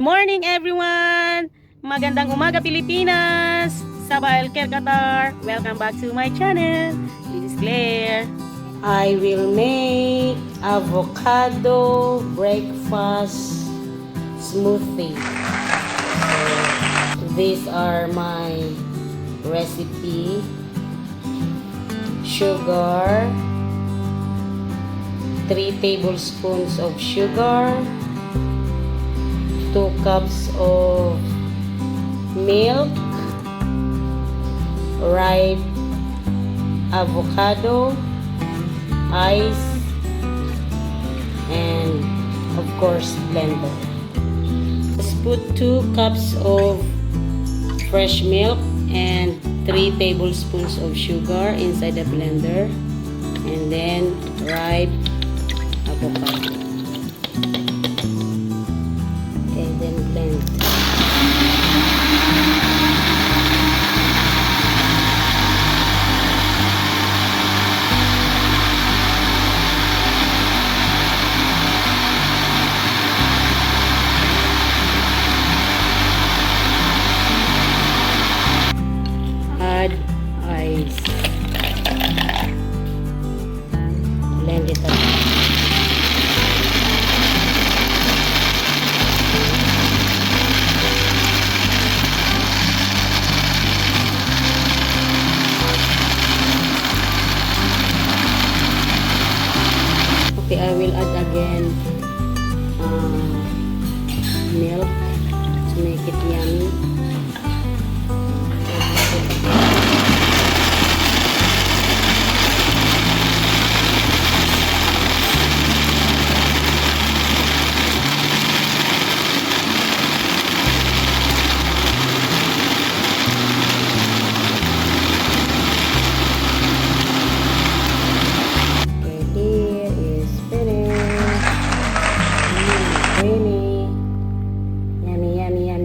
Morning everyone! Magandang umaga Pilipinas! Sabah El Khair Qatar! Welcome back to my channel. This is Claire. I will make avocado breakfast smoothie. So, these are my recipe. Sugar, 3 tablespoons of sugar, 2 cups of milk, ripe avocado, ice, and of course blender. Let's put 2 cups of fresh milk and 3 tablespoons of sugar inside the blender, and then ripe avocado. Okay, then blend. Add ice. Blend it up. Okay, I will add again milk to make it yummy.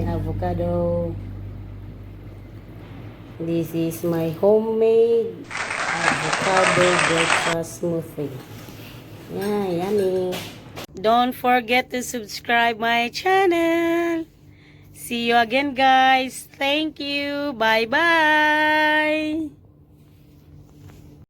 Avocado. This is my homemade avocado breakfast smoothie. Yeah, yummy. Don't forget to subscribe my channel. See you again, guys. Thank you. Bye-bye.